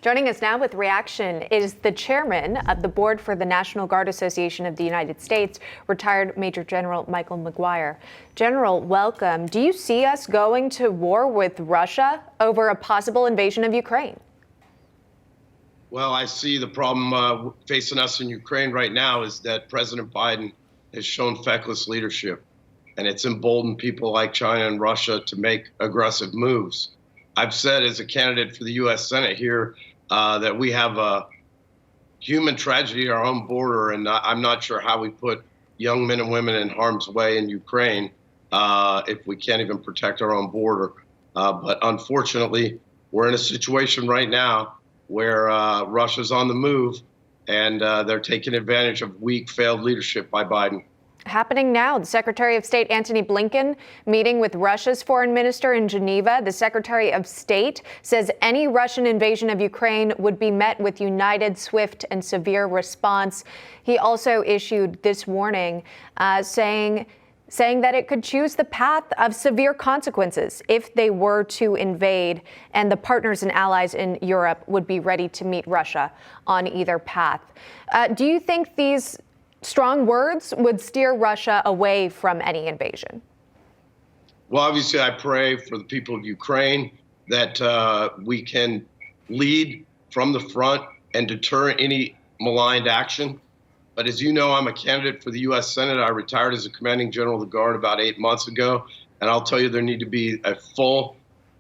Joining us now with reaction is the chairman of the board for the National Guard Association of the United States, retired Major General Michael McGuire. General, welcome. Do you see us going to war with Russia over a possible invasion of Ukraine? Well, I see the problem facing us in Ukraine right now is that President Biden has shown feckless leadership, and it's emboldened people like China and Russia to make aggressive moves. I've said as a candidate for the U.S. Senate here that we have a human tragedy at our own border, and I'm not sure how we put young men and women in harm's way in Ukraine if we can't even protect our own border. But unfortunately, we're in a situation right now where Russia's on the move, and they're taking advantage of weak, failed leadership by Biden. Happening now, the Secretary of State Antony Blinken meeting with Russia's foreign minister in Geneva. The Secretary of State says any Russian invasion of Ukraine would be met with united, swift, and severe response. He also issued this warning saying that it could choose the path of severe consequences if they were to invade, and the partners and allies in Europe would be ready to meet Russia on either path. Do you think these strong words would steer Russia away from any invasion? Well, obviously, I pray for the people of Ukraine that we can lead from the front and deter any maligned action. But as you know, I'm a candidate for the U.S. Senate. I retired as a commanding general of the Guard about 8 months ago. And I'll tell you, there need to be a full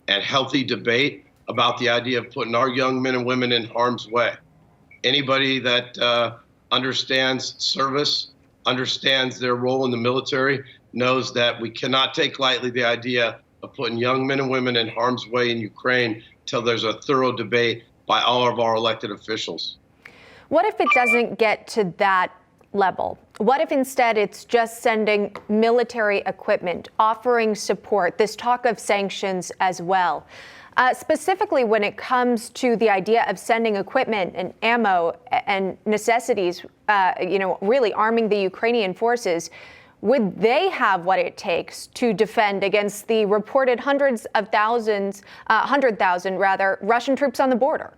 and healthy debate about the idea of putting our young men and women in harm's way. Anybody that understands service, understands their role in the military, knows that we cannot take lightly the idea of putting young men and women in harm's way in Ukraine until there's a thorough debate by all of our elected officials. What if it doesn't get to that level? What if instead it's just sending military equipment, offering support, this talk of sanctions as well? Specifically when it comes to the idea of sending equipment and ammo and necessities, really arming the Ukrainian forces, would they have what it takes to defend against the reported 100,000 Russian troops on the border?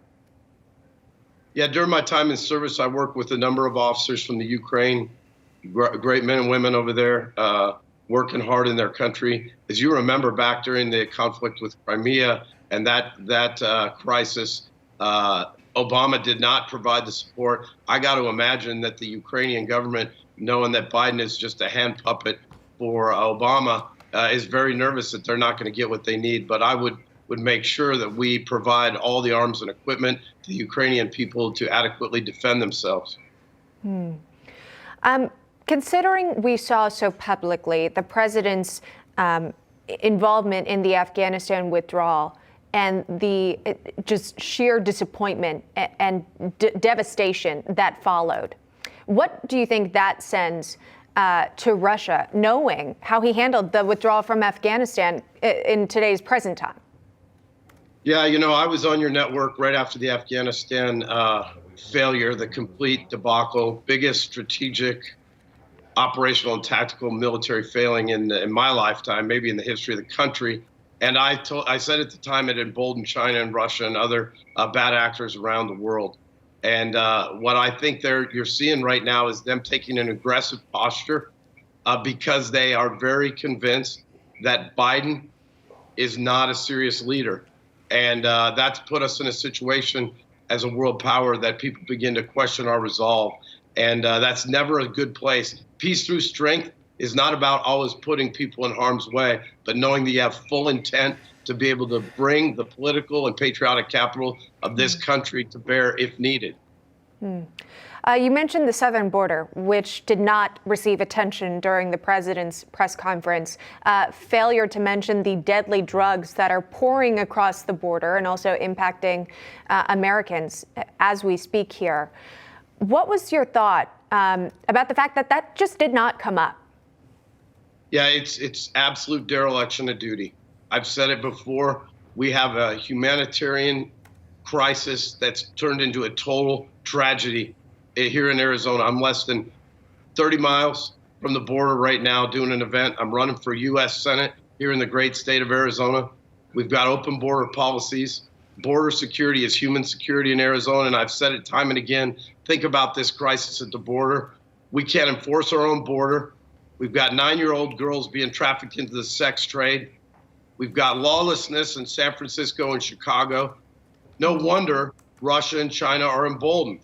Yeah, during my time in service, I worked with a number of officers from the Ukraine, great men and women over there, working hard in their country. As you remember, back during the conflict with Crimea and that crisis, Obama did not provide the support. I got to imagine that the Ukrainian government, knowing that Biden is just a hand puppet for Obama, is very nervous that they're not going to get what they need. But I would make sure that we provide all the arms and equipment to the Ukrainian people to adequately defend themselves. Considering we saw so publicly the president's involvement in the Afghanistan withdrawal and the just sheer disappointment and devastation that followed, what do you think that sends to Russia, knowing how he handled the withdrawal from Afghanistan in today's present time? Yeah, I was on your network right after the Afghanistan failure, the complete debacle, biggest strategic, operational and tactical military failing in my lifetime, maybe in the history of the country. And I said at the time it emboldened China and Russia and other bad actors around the world. And what I think you're seeing right now is them taking an aggressive posture because they are very convinced that Biden is not a serious leader. And that's put us in a situation as a world power that people begin to question our resolve. And that's never a good place. Peace through strength is not about always putting people in harm's way, but knowing that you have full intent to be able to bring the political and patriotic capital of this country to bear if needed. You mentioned the southern border, which did not receive attention during the president's press conference. Failure to mention the deadly drugs that are pouring across the border and also impacting Americans as we speak here. What was your thought about the fact that that just did not come up? Yeah, it's absolute dereliction of duty. I've said it before. We have a humanitarian crisis that's turned into a total tragedy here in Arizona. I'm less than 30 miles from the border right now doing an event. I'm running for U.S. Senate here in the great state of Arizona. We've got open border policies. border security is human security in Arizona, and I've said it time and again. Think about this crisis at the border. We can't enforce our own border. We've got 9-year-old girls being trafficked into the sex trade. We've got lawlessness in San Francisco and Chicago. No wonder Russia and China are emboldened.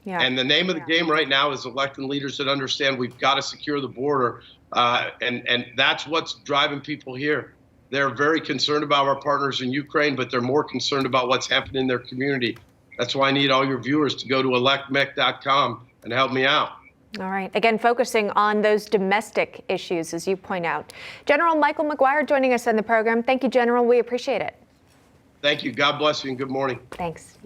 Yeah. And the name of the game right now is electing leaders that understand we've got to secure the border. And that's what's driving people here. They're very concerned about our partners in Ukraine, but they're more concerned about what's happening in their community. That's why I need all your viewers to go to electmec.com and help me out. All right. Again, focusing on those domestic issues, as you point out. General Michael McGuire joining us on the program. Thank you, General. We appreciate it. Thank you. God bless you and good morning. Thanks.